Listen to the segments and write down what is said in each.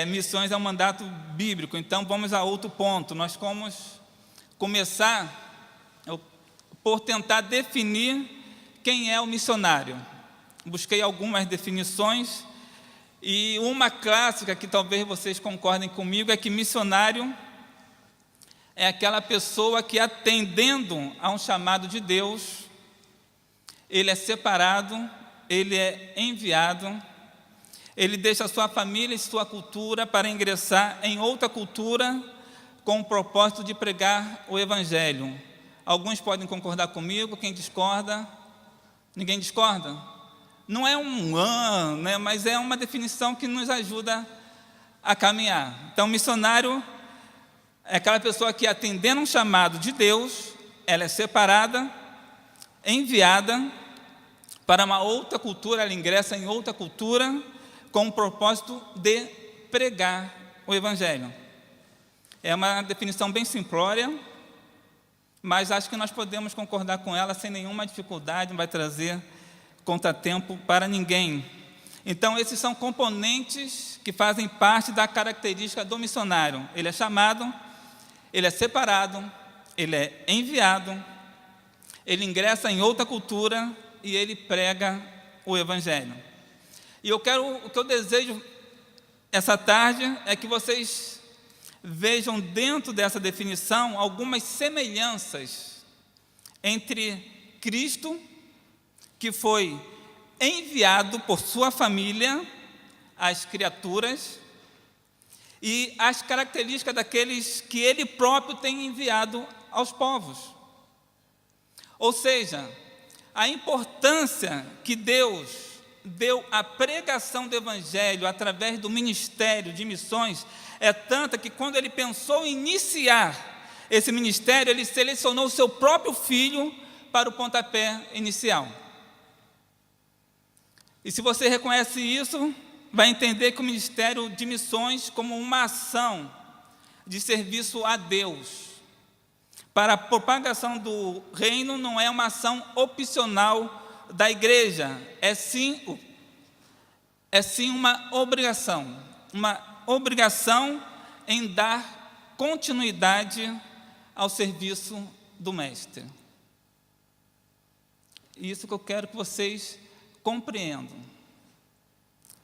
missões é um mandato bíblico. Então, vamos a outro ponto. Nós vamos começar por tentar definir quem é o missionário. Busquei algumas definições, e uma clássica que talvez vocês concordem comigo é que missionário é aquela pessoa que, atendendo a um chamado de Deus, ele é separado, ele é enviado, ele deixa sua família e sua cultura para ingressar em outra cultura com o propósito de pregar o Evangelho. Alguns podem concordar comigo, quem discorda? Ninguém discorda? Não é né, mas é uma definição que nos ajuda a caminhar. Então, missionário é aquela pessoa que, atendendo um chamado de Deus, ela é separada, enviada para uma outra cultura, ela ingressa em outra cultura com o propósito de pregar o Evangelho. É uma definição bem simplória, mas acho que nós podemos concordar com ela sem nenhuma dificuldade, não vai trazer contratempo para ninguém. Então, esses são componentes que fazem parte da característica do missionário. Ele é chamado, ele é separado, ele é enviado, ele ingressa em outra cultura e ele prega o Evangelho. E o que eu desejo essa tarde é que vocês vejam dentro dessa definição algumas semelhanças entre Cristo, que foi enviado por sua família às criaturas, e as características daqueles que ele próprio tem enviado aos povos. Ou seja, a importância que Deus deu à pregação do Evangelho através do ministério de missões é tanta que, quando ele pensou em iniciar esse ministério, ele selecionou o seu próprio filho para o pontapé inicial. E se você reconhece isso, vai entender que o ministério de missões, como uma ação de serviço a Deus para a propagação do reino, não é uma ação opcional da igreja, é sim uma obrigação em dar continuidade ao serviço do Mestre. Isso que eu quero que vocês compreendam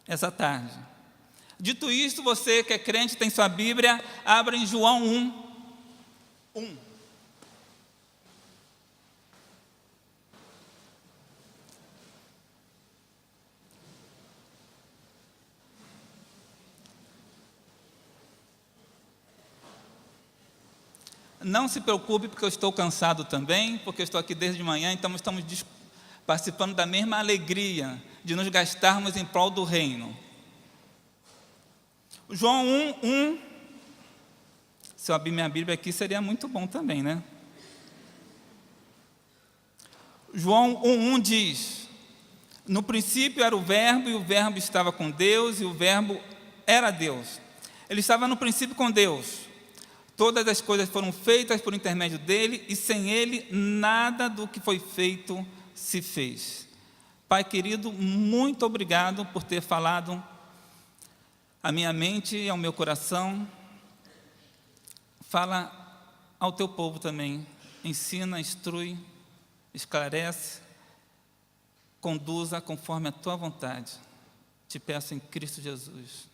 essa tarde. Dito isto, você que é crente, tem sua Bíblia, abra em João 1. Não se preocupe, porque eu estou cansado também, porque eu estou aqui desde de manhã, então estamos participando da mesma alegria de nos gastarmos em prol do reino. João 1. Se eu abrir minha Bíblia aqui, seria muito bom também, né? João 1 diz: no princípio era o Verbo, e o Verbo estava com Deus, e o Verbo era Deus. Ele estava no princípio com Deus. Todas as coisas foram feitas por intermédio dele, e sem ele nada do que foi feito se fez. Pai querido, muito obrigado por ter falado à minha mente e ao meu coração. Fala ao teu povo também. Ensina, instrui, esclarece, conduza conforme a tua vontade. Te peço em Cristo Jesus.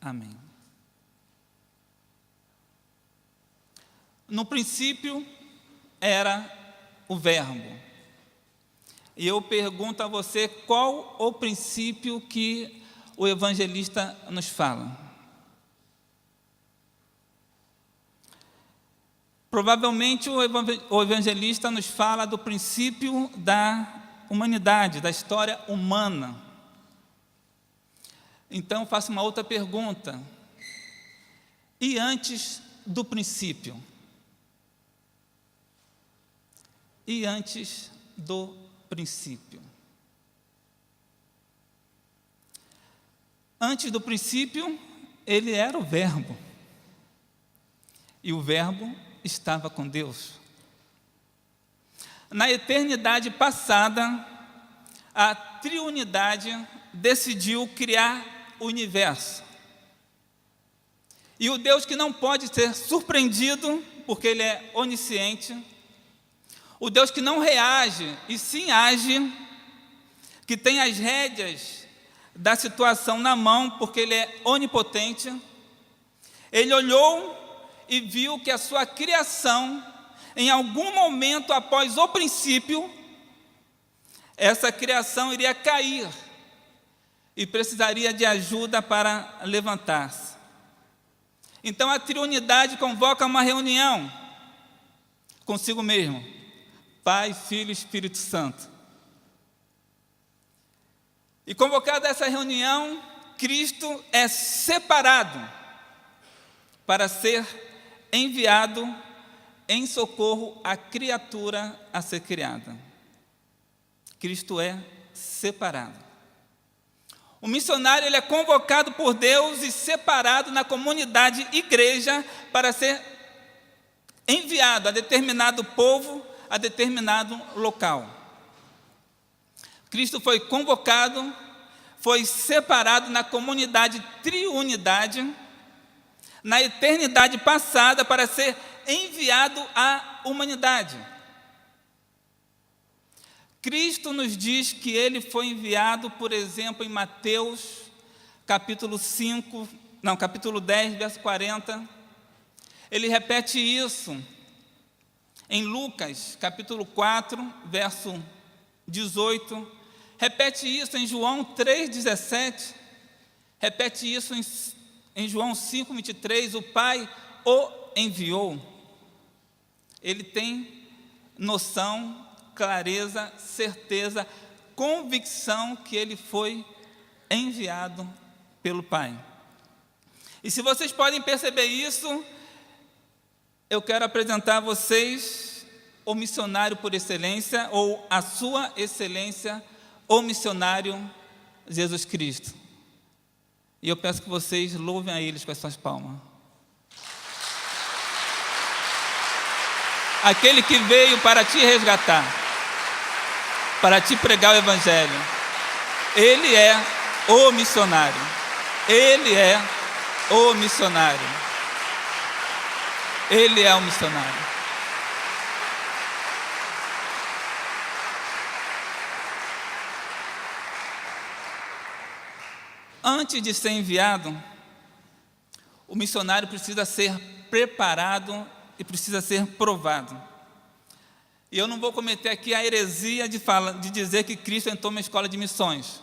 Amém. No princípio era o Verbo. E eu pergunto a você, qual o princípio que o evangelista nos fala? Provavelmente o evangelista nos fala do princípio da humanidade, da história humana. Então eu faço uma outra pergunta. E antes do princípio? E antes do princípio? Antes do princípio, ele era o Verbo. E o Verbo estava com Deus. Na eternidade passada, a triunidade decidiu criar o universo. E o Deus que não pode ser surpreendido, porque Ele é onisciente. O Deus que não reage, e sim age, que tem as rédeas da situação na mão, porque Ele é onipotente. Ele olhou e viu que a sua criação, em algum momento após o princípio, essa criação iria cair e precisaria de ajuda para levantar-se. Então a triunidade convoca uma reunião consigo mesmo, Pai, Filho e Espírito Santo. E convocada essa reunião, Cristo é separado para ser enviado em socorro à criatura a ser criada. Cristo é separado. O missionário ele é convocado por Deus e separado na comunidade igreja para ser enviado a determinado povo, a determinado local. Cristo foi convocado, foi separado na comunidade triunidade, na eternidade passada, para ser enviado à humanidade. Cristo nos diz que Ele foi enviado, por exemplo, em Mateus, capítulo 10, verso 40. Ele repete isso em Lucas, capítulo 4, verso 18. Repete isso em João 3,17. Repete isso em João 5,23. O Pai o enviou. Ele tem noção, clareza, certeza, convicção que Ele foi enviado pelo Pai. E se vocês podem perceber isso, eu quero apresentar a vocês o missionário por excelência, ou a sua excelência, o missionário Jesus Cristo. E eu peço que vocês louvem a eles com as suas palmas. Aquele que veio para te resgatar, para te pregar o Evangelho. Ele é o missionário. Ele é o missionário. Ele é o missionário. Antes de ser enviado, o missionário precisa ser preparado e precisa ser provado. E eu não vou cometer aqui a heresia de dizer que Cristo entrou numa escola de missões.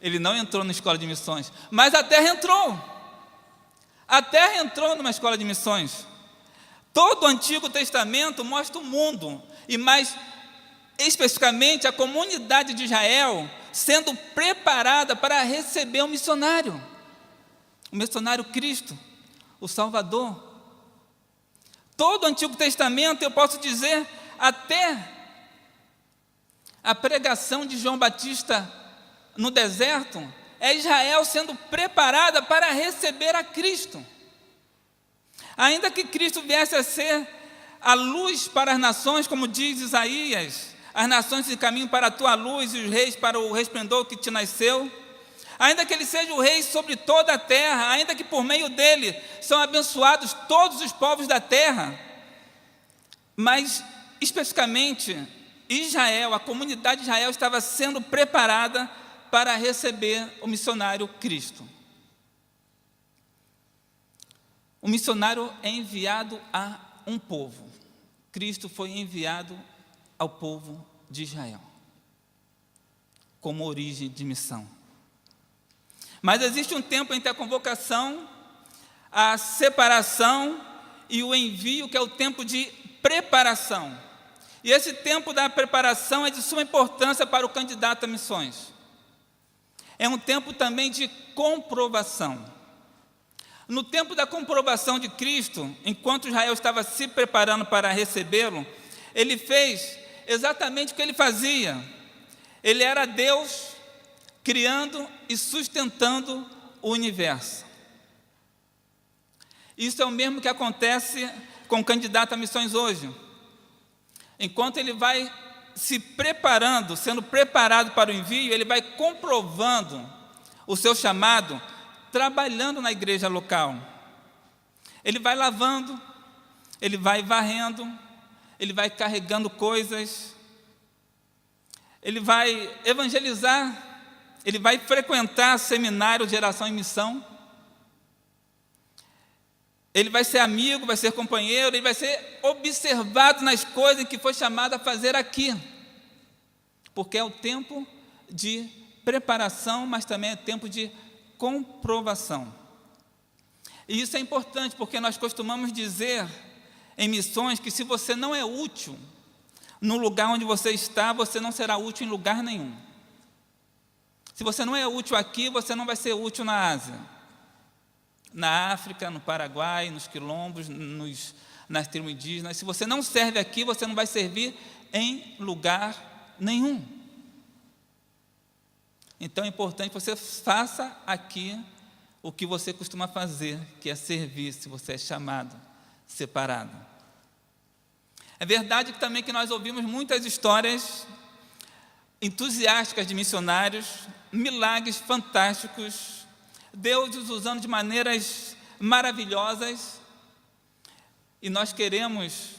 Ele não entrou na escola de missões, mas a terra entrou. A terra entrou numa escola de missões. Todo o Antigo Testamento mostra o mundo, e mais especificamente a comunidade de Israel, sendo preparada para receber o missionário Cristo, o Salvador. Todo o Antigo Testamento, eu posso dizer, até a pregação de João Batista no deserto, é Israel sendo preparada para receber a Cristo. Ainda que Cristo viesse a ser a luz para as nações, como diz Isaías, as nações se encaminham para a tua luz e os reis para o resplendor que te nasceu. Ainda que Ele seja o rei sobre toda a terra, ainda que por meio dEle são abençoados todos os povos da terra, mas especificamente Israel, a comunidade de Israel estava sendo preparada para receber o missionário Cristo. O missionário é enviado a um povo. Cristo foi enviado ao povo de Israel, como origem de missão. Mas existe um tempo entre a convocação, a separação e o envio, que é o tempo de preparação. E esse tempo da preparação é de suma importância para o candidato a missões. É um tempo também de comprovação. No tempo da comprovação de Cristo, enquanto Israel estava se preparando para recebê-lo, Ele fez exatamente o que Ele fazia. Ele era Deus criando e sustentando o universo. Isso é o mesmo que acontece com o candidato a missões hoje. Enquanto ele vai se preparando, sendo preparado para o envio, ele vai comprovando o seu chamado, trabalhando na igreja local. Ele vai lavando, ele vai varrendo, ele vai carregando coisas, ele vai evangelizar, ele vai frequentar seminário de geração em missão, ele vai ser amigo, vai ser companheiro, ele vai ser observado nas coisas que foi chamado a fazer aqui, porque é o tempo de preparação, mas também é tempo de comprovação. E isso é importante, porque nós costumamos dizer em missões que se você não é útil no lugar onde você está, você não será útil em lugar nenhum. Se você não é útil aqui, você não vai ser útil na Ásia, na África, no Paraguai, nos quilombos, nas tribos indígenas. Se você não serve aqui, você não vai servir em lugar nenhum. Então é importante que você faça aqui o que você costuma fazer, que é servir, se você é chamado, separado. É verdade também que nós ouvimos muitas histórias entusiásticas de missionários, milagres fantásticos, Deus os usando de maneiras maravilhosas, e nós queremos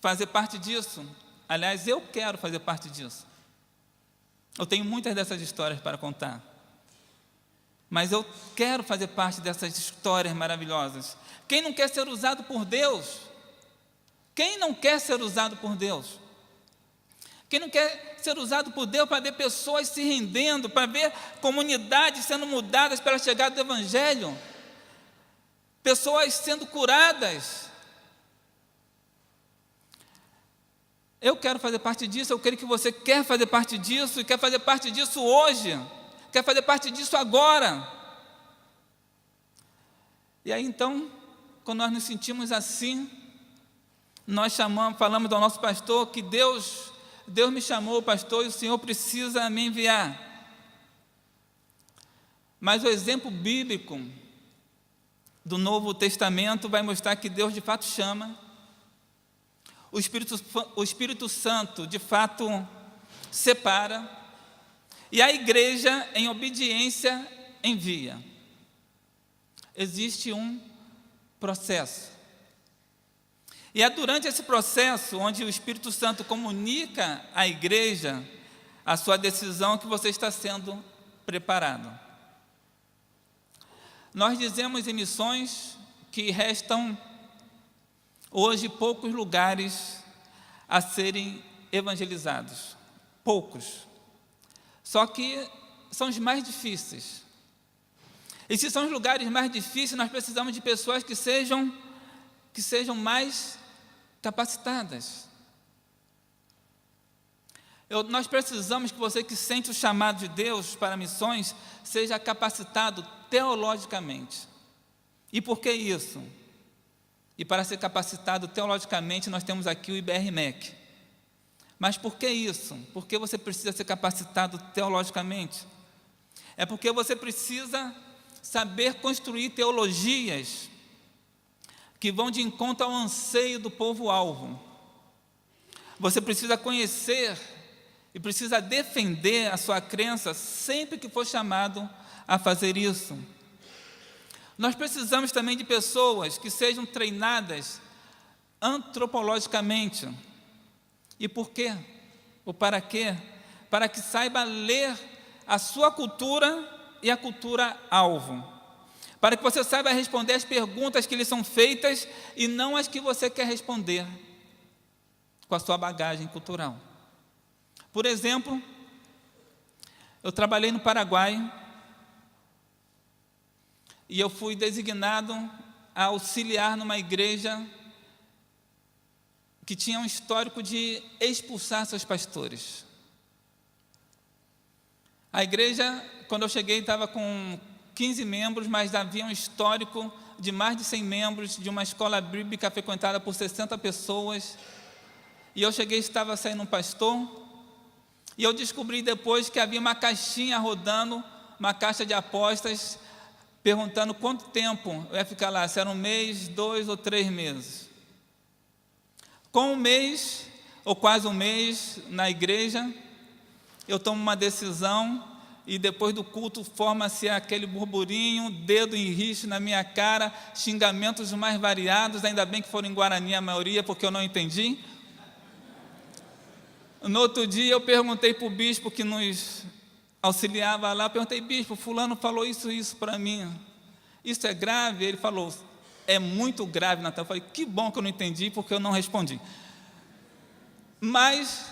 fazer parte disso. Aliás, eu quero fazer parte disso. Eu tenho muitas dessas histórias para contar, mas eu quero fazer parte dessas histórias maravilhosas. Quem não quer ser usado por Deus? Quem não quer ser usado por Deus? Quem não quer ser usado por Deus para ver pessoas se rendendo, para ver comunidades sendo mudadas pela chegada do Evangelho, pessoas sendo curadas? Eu quero fazer parte disso, eu creio que você quer fazer parte disso, e quer fazer parte disso hoje, quer fazer parte disso agora. E aí então, quando nós nos sentimos assim, nós falamos ao nosso pastor que Deus me chamou, pastor, e o Senhor precisa me enviar. Mas o exemplo bíblico do Novo Testamento vai mostrar que Deus de fato chama, o Espírito Santo de fato separa, e a igreja, em obediência, envia. Existe um processo. E é durante esse processo, onde o Espírito Santo comunica à igreja a sua decisão, que você está sendo preparado. Nós dizemos em missões que restam hoje poucos lugares a serem evangelizados. Poucos. Só que são os mais difíceis. E se são os lugares mais difíceis, nós precisamos de pessoas que sejam mais capacitadas. Nós precisamos que você que sente o chamado de Deus para missões seja capacitado teologicamente. E por que isso? E para ser capacitado teologicamente, nós temos aqui o IBR-MEC. Mas por que isso? Por que você precisa ser capacitado teologicamente? É porque você precisa saber construir teologias que vão de encontro ao anseio do povo-alvo. Você precisa conhecer e precisa defender a sua crença sempre que for chamado a fazer isso. Nós precisamos também de pessoas que sejam treinadas antropologicamente. E por quê? Ou para quê? Para que saiba ler a sua cultura e a cultura alvo. Para que você saiba responder as perguntas que lhe são feitas e não as que você quer responder com a sua bagagem cultural. Por exemplo, eu trabalhei no Paraguai e eu fui designado a auxiliar numa igreja que tinha um histórico de expulsar seus pastores. A igreja, quando eu cheguei, estava com 15 membros, mas havia um histórico de mais de 100 membros, de uma escola bíblica frequentada por 60 pessoas. E eu cheguei, estava saindo um pastor, e eu descobri depois que havia uma caixinha rodando, uma caixa de apostas, perguntando quanto tempo eu ia ficar lá, se era 1 mês, 2 ou 3 meses. Com 1 mês, ou quase 1 mês, na igreja, eu tomo uma decisão e depois do culto forma-se aquele burburinho, dedo em riste na minha cara, xingamentos mais variados, ainda bem que foram em Guarani a maioria, porque eu não entendi. No outro dia eu perguntei para o bispo que nos auxiliava lá, perguntei: bispo, fulano falou isso para mim, isso é grave? Ele falou: é muito grave, Natal. Eu falei: que bom que eu não entendi, porque eu não respondi. Mas,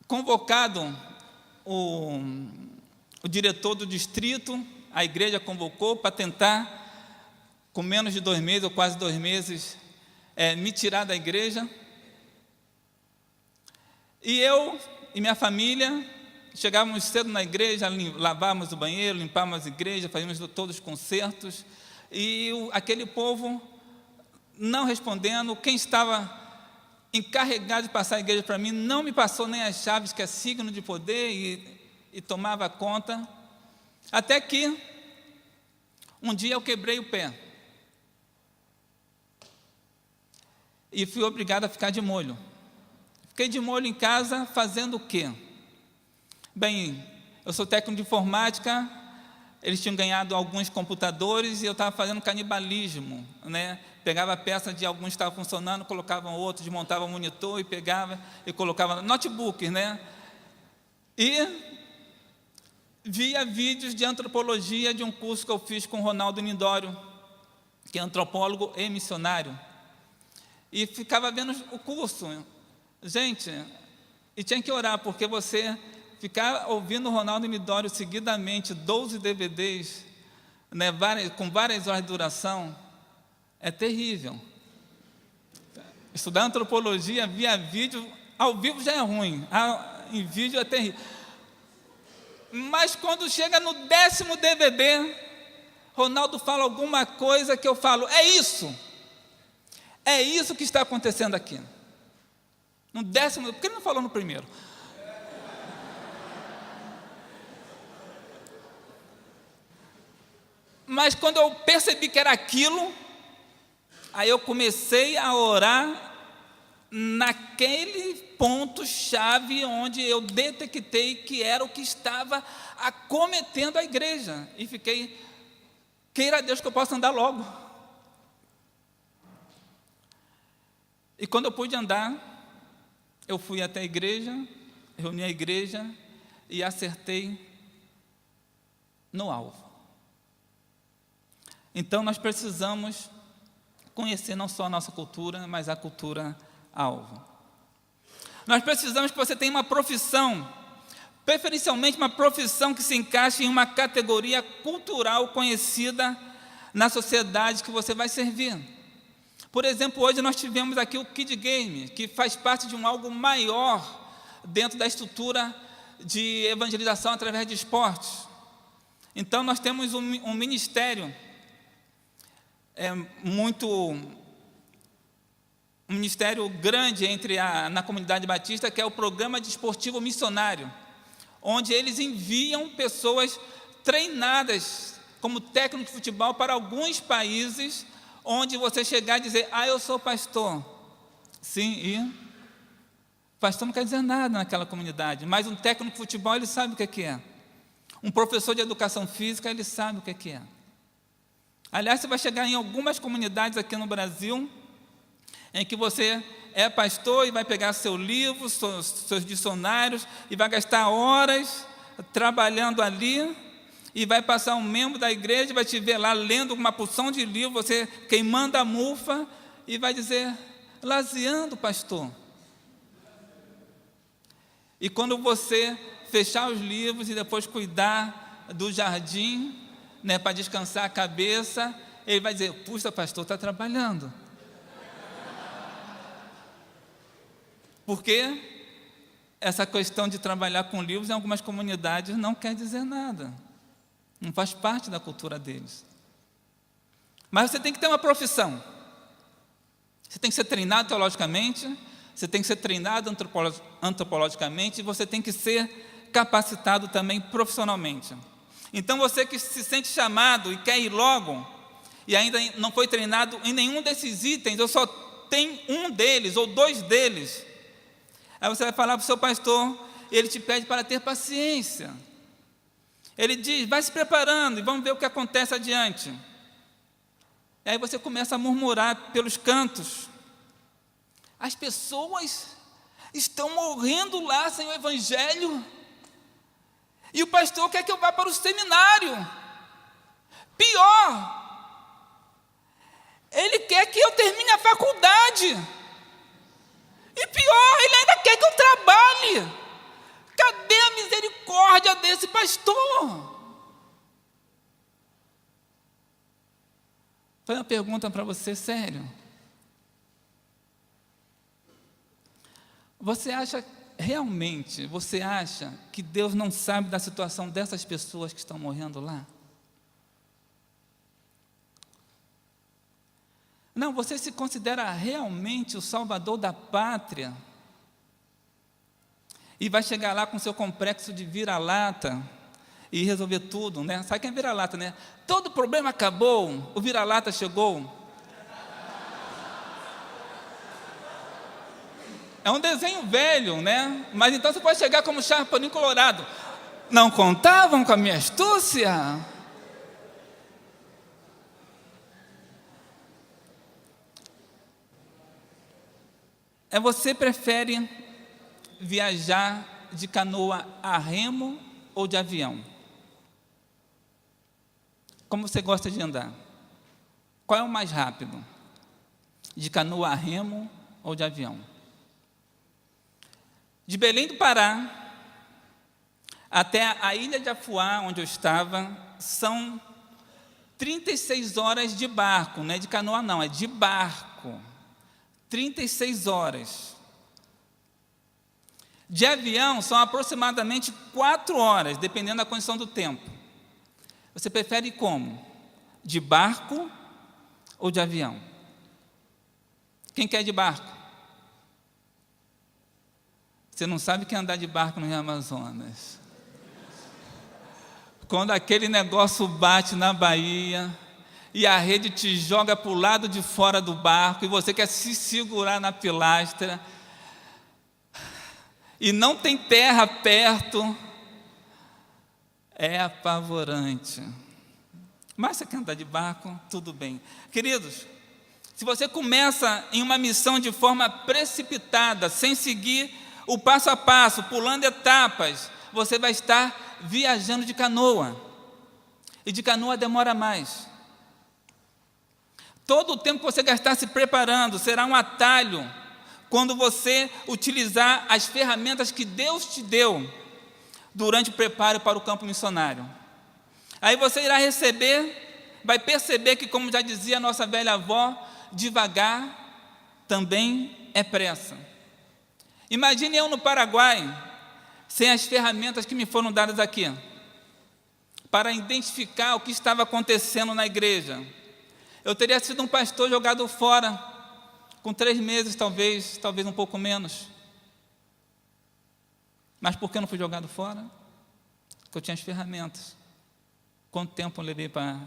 convocado o diretor do distrito, a igreja convocou para tentar, com menos de 2 meses, ou quase 2 meses, me tirar da igreja. E eu e minha família chegávamos cedo na igreja, lavávamos o banheiro, limpávamos a igreja, fazíamos todos os concertos, e aquele povo não respondendo. Quem estava encarregado de passar a igreja para mim não me passou nem as chaves, que é signo de poder, e tomava conta, até que um dia eu quebrei o pé e fui obrigado a ficar de molho. Fiquei de molho em casa fazendo o quê? Bem, eu sou técnico de informática, eles tinham ganhado alguns computadores e eu estava fazendo canibalismo, né? Pegava a peça de alguns que estavam funcionando, colocava outro, desmontava o monitor e pegava e colocava notebook, né? E via vídeos de antropologia de um curso que eu fiz com o Ronaldo Lindório, que é antropólogo e missionário, e ficava vendo o curso. Gente, e tinha que orar, porque você ficar ouvindo o Ronaldo Lindório seguidamente, 12 DVDs, né, com várias horas de duração, é terrível. Estudar antropologia via vídeo, ao vivo já é ruim, em vídeo é terrível. Mas quando chega no 10º DVD, Ronaldo fala alguma coisa que eu falo: é isso que está acontecendo aqui. No 10º, por que ele não falou no primeiro? Mas quando eu percebi que era aquilo, aí eu comecei a orar naquele ponto-chave onde eu detectei que era o que estava acometendo a igreja. E fiquei: queira Deus que eu possa andar logo. E quando eu pude andar, eu fui até a igreja, reuni a igreja e acertei no alvo. Então nós precisamos conhecer não só a nossa cultura, mas a cultura alvo. Nós precisamos que você tenha uma profissão, preferencialmente uma profissão que se encaixe em uma categoria cultural conhecida na sociedade que você vai servir. Por exemplo, hoje nós tivemos aqui o Kid Game, que faz parte de algo maior dentro da estrutura de evangelização através de esportes. Então nós temos um ministério um ministério grande na comunidade batista, que é o programa de esportivo missionário, onde eles enviam pessoas treinadas como técnico de futebol para alguns países, onde você chegar e dizer: eu sou pastor. Sim, e pastor não quer dizer nada naquela comunidade, mas um técnico de futebol, ele sabe o que é. Um professor de educação física, ele sabe o que é. Aliás, você vai chegar em algumas comunidades aqui no Brasil, em que você é pastor e vai pegar seu livro, seus dicionários, e vai gastar horas trabalhando ali, e vai passar um membro da igreja, vai te ver lá lendo uma porção de livro, você queimando a mufa, e vai dizer: lazeando, pastor. E quando você fechar os livros e depois cuidar do jardim, né, para descansar a cabeça, ele vai dizer: puxa, pastor, está trabalhando. Porque essa questão de trabalhar com livros em algumas comunidades não quer dizer nada, não faz parte da cultura deles. Mas você tem que ter uma profissão, você tem que ser treinado teologicamente, você tem que ser treinado antropologicamente, e você tem que ser capacitado também profissionalmente. Então você que se sente chamado e quer ir logo, e ainda não foi treinado em nenhum desses itens, ou só tem um deles, ou 2 deles, aí você vai falar para o seu pastor: ele te pede para ter paciência. Ele diz, vai se preparando e vamos ver o que acontece adiante. E aí você começa a murmurar pelos cantos. As pessoas estão morrendo lá sem o Evangelho. E o pastor quer que eu vá para o seminário. Pior, ele quer que eu termine a faculdade. E pior, ele ainda quer que eu trabalhe. Cadê a misericórdia desse pastor? Foi uma pergunta para você, sério. Você acha que Deus não sabe da situação dessas pessoas que estão morrendo lá? Não, você se considera realmente o salvador da pátria? E vai chegar lá com seu complexo de vira-lata e resolver tudo, né? Sabe quem é vira-lata, né? Todo problema acabou, o vira-lata chegou. É um desenho velho, né? Mas então você pode chegar como Chapolin Colorado. Não contavam com a minha astúcia? Você prefere viajar de canoa a remo ou de avião? Como você gosta de andar? Qual é o mais rápido? De canoa a remo ou de avião? De Belém do Pará até a ilha de Afuá, onde eu estava, são 36 horas de barco, não é de canoa não, é de barco. 36 horas. De avião são aproximadamente 4 horas, dependendo da condição do tempo. Você prefere ir como? De barco ou de avião? Quem quer de barco? Você não sabe o que é andar de barco no Rio Amazonas. Quando aquele negócio bate na Bahia e a rede te joga para o lado de fora do barco e você quer se segurar na pilastra e não tem terra perto, é apavorante. Mas você quer andar de barco? Tudo bem. Queridos, se você começa em uma missão de forma precipitada, sem seguir o passo a passo, pulando etapas, você vai estar viajando de canoa. E de canoa demora mais. Todo o tempo que você gastar se preparando será um atalho quando você utilizar as ferramentas que Deus te deu durante o preparo para o campo missionário. Aí você irá vai perceber que, como já dizia a nossa velha avó, devagar também é pressa. Imagine eu no Paraguai, sem as ferramentas que me foram dadas aqui, para identificar o que estava acontecendo na igreja. Eu teria sido um pastor jogado fora, com 3 meses talvez um pouco menos. Mas por que eu não fui jogado fora? Porque eu tinha as ferramentas. Quanto tempo eu levei para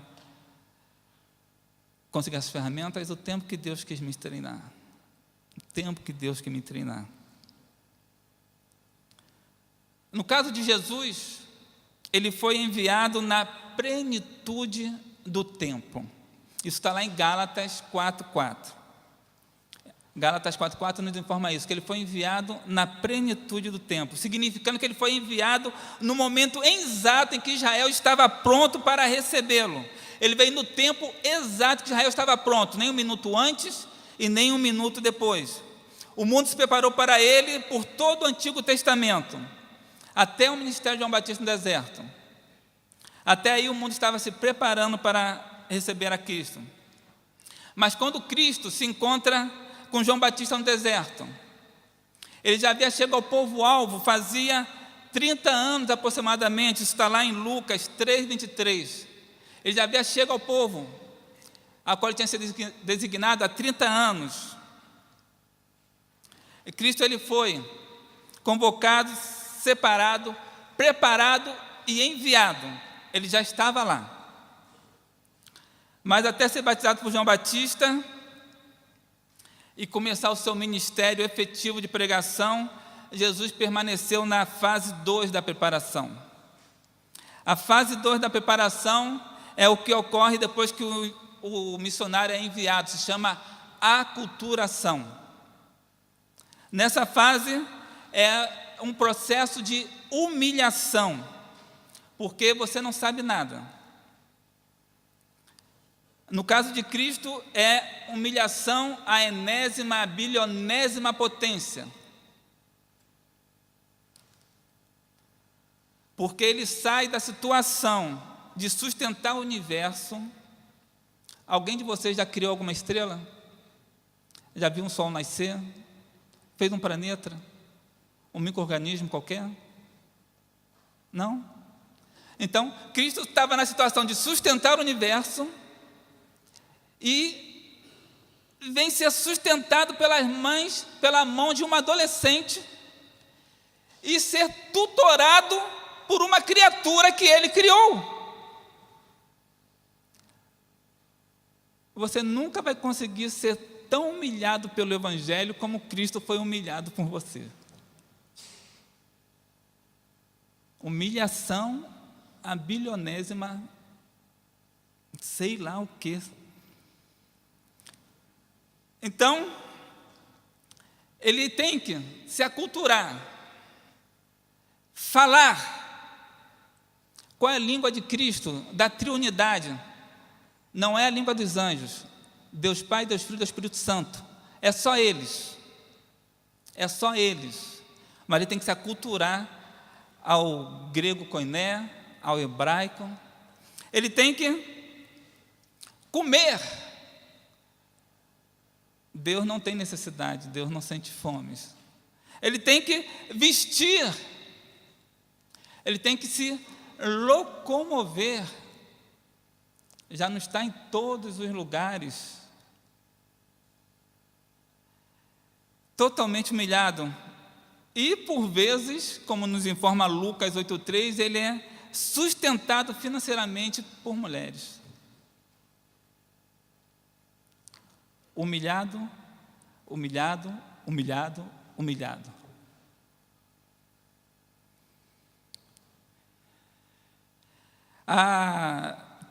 conseguir as ferramentas? O tempo que Deus quis me treinar. O tempo que Deus quis me treinar. No caso de Jesus, ele foi enviado na plenitude do tempo. Isso está lá em Gálatas 4:4. Gálatas 4:4 nos informa isso, que ele foi enviado na plenitude do tempo, significando que ele foi enviado no momento exato em que Israel estava pronto para recebê-lo. Ele veio no tempo exato que Israel estava pronto, nem um minuto antes e nem um minuto depois. O mundo se preparou para ele por todo o Antigo Testamento, até o ministério de João Batista no deserto. Até aí o mundo estava se preparando para receber a Cristo. Mas quando Cristo se encontra com João Batista no deserto, ele já havia chegado ao povo-alvo, fazia 30 anos aproximadamente, isso está lá em Lucas 3:23. Ele já havia chegado ao povo, a qual ele tinha sido designado há 30 anos. E Cristo ele foi convocado, separado, preparado e enviado. Ele já estava lá. Mas até ser batizado por João Batista e começar o seu ministério efetivo de pregação, Jesus permaneceu na fase 2 da preparação. A fase 2 da preparação é o que ocorre depois que o missionário é enviado, se chama aculturação. Nessa fase é um processo de humilhação, porque você não sabe nada. No caso de Cristo, é humilhação à enésima, à bilionésima potência. Porque ele sai da situação de sustentar o universo. Alguém de vocês já criou alguma estrela? Já viu um sol nascer? Fez um planeta? Um micro-organismo qualquer? Não? Então, Cristo estava na situação de sustentar o universo e vem ser sustentado pela mão de uma adolescente e ser tutorado por uma criatura que ele criou. Você nunca vai conseguir ser tão humilhado pelo Evangelho como Cristo foi humilhado por você. Humilhação à bilionésima, sei lá o quê. Então, ele tem que se aculturar, falar. Qual é a língua de Cristo, da triunidade? Não é a língua dos anjos, Deus Pai, Deus Filho e Deus Espírito Santo. É só eles. É só eles. Mas ele tem que se aculturar ao grego koiné, ao hebraico. Ele tem que comer. Deus não tem necessidade, Deus não sente fome. Ele tem que vestir. Ele tem que se locomover. Já não está em todos os lugares. Totalmente humilhado. E, por vezes, como nos informa Lucas 8,3, ele é sustentado financeiramente por mulheres. Humilhado, humilhado, humilhado, humilhado.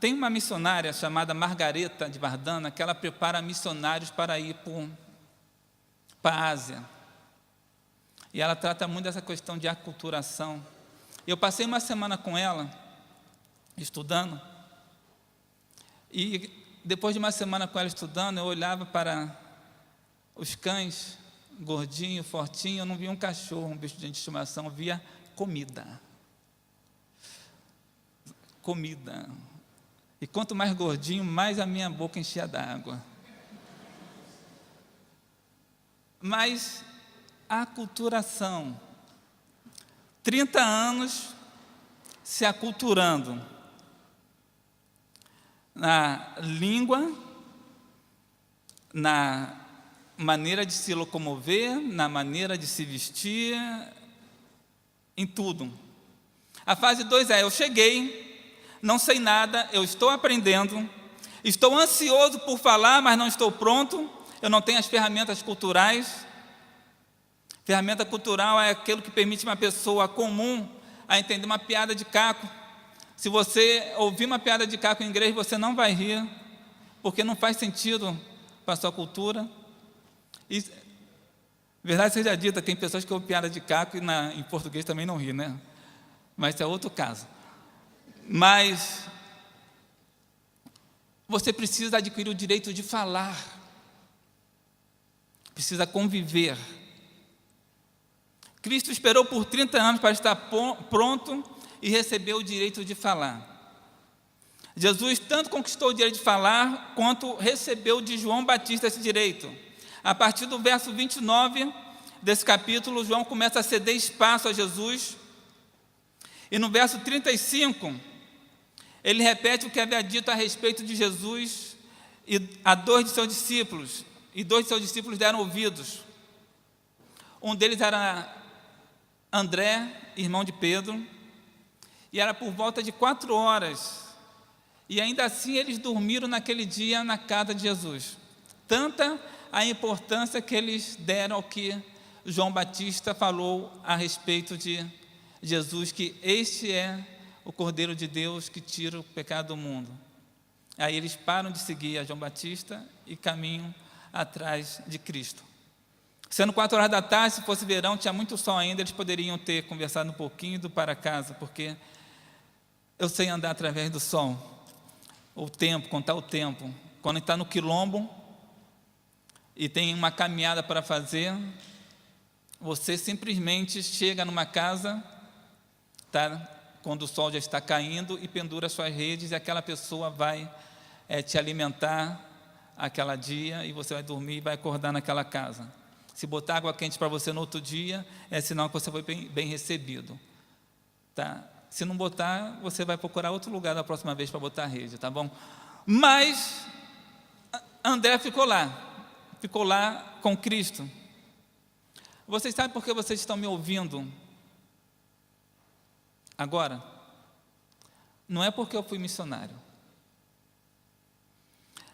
Tem uma missionária chamada Margareta de Vardana, que ela prepara missionários para ir para a Ásia. E ela trata muito dessa questão de aculturação. Eu passei uma semana com ela, estudando, e depois de uma semana com ela estudando, eu olhava para os cães, gordinho, fortinho, eu não via um cachorro, um bicho de estimação, eu via comida. Comida. E quanto mais gordinho, mais a minha boca enchia d'água. Mas a aculturação, 30 anos se aculturando na língua, na maneira de se locomover, na maneira de se vestir, em tudo. A fase 2 é: eu cheguei, não sei nada, eu estou aprendendo, estou ansioso por falar, mas não estou pronto, eu não tenho as ferramentas culturais. Ferramenta cultural é aquilo que permite uma pessoa comum a entender uma piada de caco. Se você ouvir uma piada de caco em inglês, você não vai rir, porque não faz sentido para a sua cultura. E, verdade seja dita, tem pessoas que ouvem piada de caco e em português também não ri, né? Mas é outro caso. Mas você precisa adquirir o direito de falar, precisa conviver. Cristo esperou por 30 anos para estar pronto e recebeu o direito de falar. Jesus tanto conquistou o direito de falar, quanto recebeu de João Batista esse direito. A partir do verso 29 desse capítulo, João começa a ceder espaço a Jesus. E no verso 35, ele repete o que havia dito a respeito de Jesus a 2 de seus discípulos. E 2 de seus discípulos deram ouvidos. Um deles era André, irmão de Pedro, e era por volta de 4 horas, e ainda assim eles dormiram naquele dia na casa de Jesus. Tanta a importância que eles deram ao que João Batista falou a respeito de Jesus, que este é o Cordeiro de Deus que tira o pecado do mundo. Aí eles param de seguir a João Batista e caminham atrás de Cristo. Sendo 4 horas da tarde, se fosse verão, tinha muito sol ainda, eles poderiam ter conversado um pouquinho e ido para casa, porque eu sei andar através do sol, o tempo, contar o tempo. Quando está no quilombo e tem uma caminhada para fazer, você simplesmente chega numa casa, tá, quando o sol já está caindo, e pendura suas redes, e aquela pessoa vai te alimentar aquele dia, e você vai dormir e vai acordar naquela casa. Se botar água quente para você no outro dia, é sinal que você foi bem recebido. Tá? Se não botar, você vai procurar outro lugar da próxima vez para botar a rede, tá bom? Mas André ficou lá com Cristo. Vocês sabem por que vocês estão me ouvindo agora? Não é porque eu fui missionário.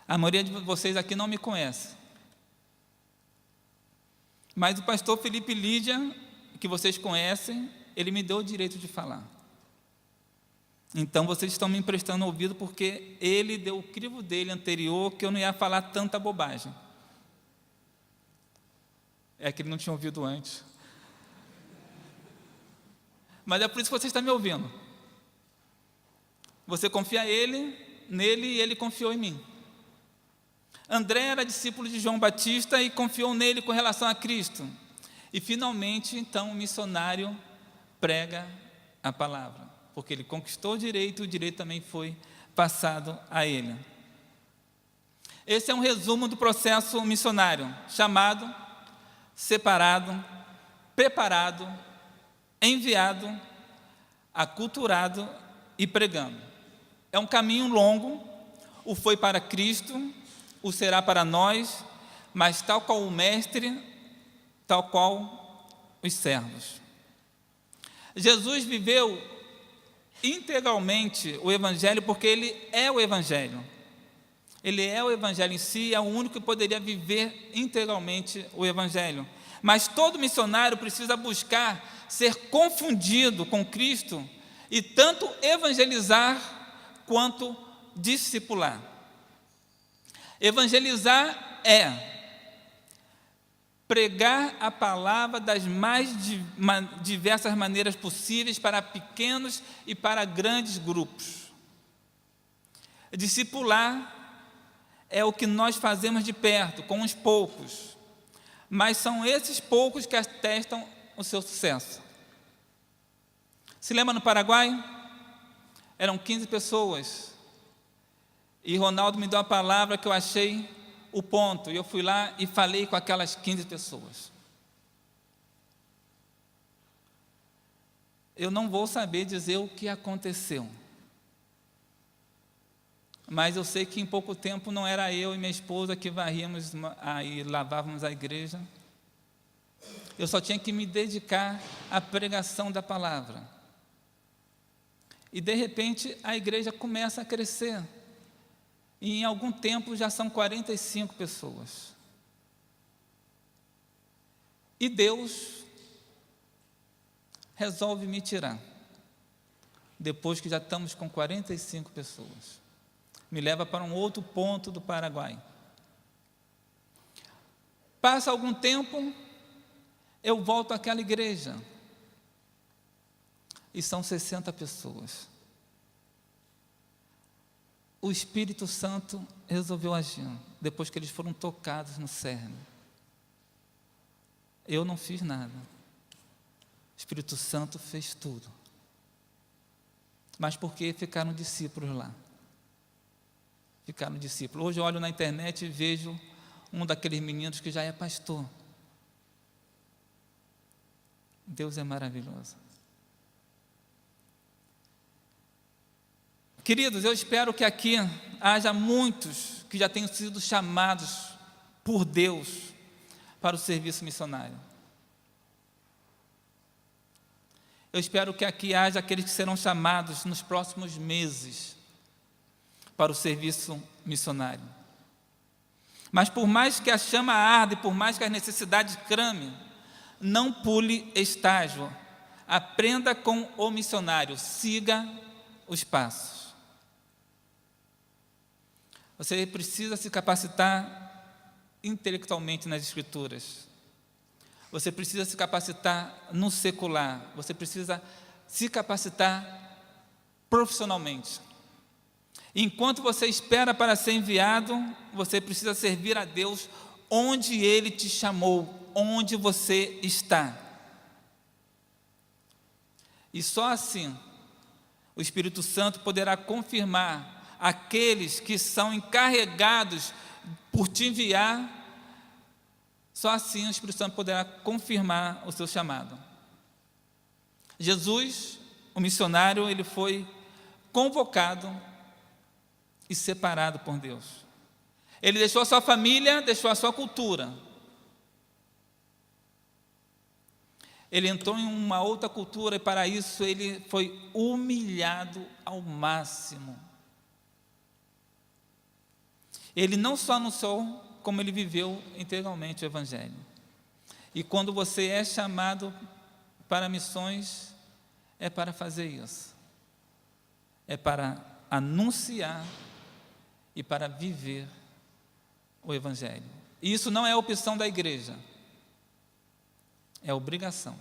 A maioria de vocês aqui não me conhece. Mas o pastor Felipe Lídia, que vocês conhecem, ele me deu o direito de falar. Então vocês estão me emprestando ouvido porque ele deu o crivo dele anterior, que eu não ia falar tanta bobagem. É que ele não tinha ouvido antes. Mas é por isso que você está me ouvindo. Você confia nele e ele confiou em mim. André era discípulo de João Batista e confiou nele com relação a Cristo. E finalmente, então, o missionário prega a palavra, porque ele conquistou o direito também foi passado a ele. Esse é um resumo do processo missionário, chamado, separado, preparado, enviado, aculturado e pregando. É um caminho longo, o foi para Cristo, o será para nós, mas tal qual o mestre, tal qual os servos. Jesus viveu integralmente o Evangelho porque Ele é o Evangelho. Ele é o Evangelho em si, é o único que poderia viver integralmente o Evangelho. Mas todo missionário precisa buscar ser confundido com Cristo e tanto evangelizar quanto discipular. Evangelizar é pregar a palavra das mais diversas maneiras possíveis para pequenos e para grandes grupos. Discipular é o que nós fazemos de perto, com uns poucos, mas são esses poucos que atestam o seu sucesso. Se lembra no Paraguai? Eram 15 pessoas. E Ronaldo me deu a palavra que eu achei o ponto. E eu fui lá e falei com aquelas 15 pessoas. Eu não vou saber dizer o que aconteceu. Mas eu sei que em pouco tempo não era eu e minha esposa que varríamos e lavávamos a igreja. Eu só tinha que me dedicar à pregação da palavra. E de repente a igreja começa a crescer. E em algum tempo já são 45 pessoas. E Deus resolve me tirar, depois que já estamos com 45 pessoas. Me leva para um outro ponto do Paraguai. Passa algum tempo, eu volto àquela igreja. E são 60 pessoas. O Espírito Santo resolveu agir, depois que eles foram tocados no cerne. Eu não fiz nada. O Espírito Santo fez tudo. Mas porque ficaram discípulos lá. Ficaram discípulos. Hoje eu olho na internet e vejo um daqueles meninos que já é pastor. Deus é maravilhoso. Queridos, eu espero que aqui haja muitos que já tenham sido chamados por Deus para o serviço missionário. Eu espero que aqui haja aqueles que serão chamados nos próximos meses para o serviço missionário. Mas por mais que a chama arde, por mais que as necessidades clamem, não pule estágio. Aprenda com o missionário, siga os passos. Você precisa se capacitar intelectualmente nas Escrituras. Você precisa se capacitar no secular. Você precisa se capacitar profissionalmente. Enquanto você espera para ser enviado, você precisa servir a Deus onde Ele te chamou, onde você está. E só assim o Espírito Santo poderá confirmar aqueles que são encarregados por te enviar. Só assim o Espírito Santo poderá confirmar o seu chamado. Jesus, o missionário, ele foi convocado e separado por Deus. Ele deixou a sua família, deixou a sua cultura. Ele entrou em uma outra cultura e para isso ele foi humilhado ao máximo. Ele não só anunciou, como ele viveu integralmente o Evangelho. E quando você é chamado para missões, é para fazer isso. É para anunciar e para viver o Evangelho. E isso não é opção da igreja, é obrigação.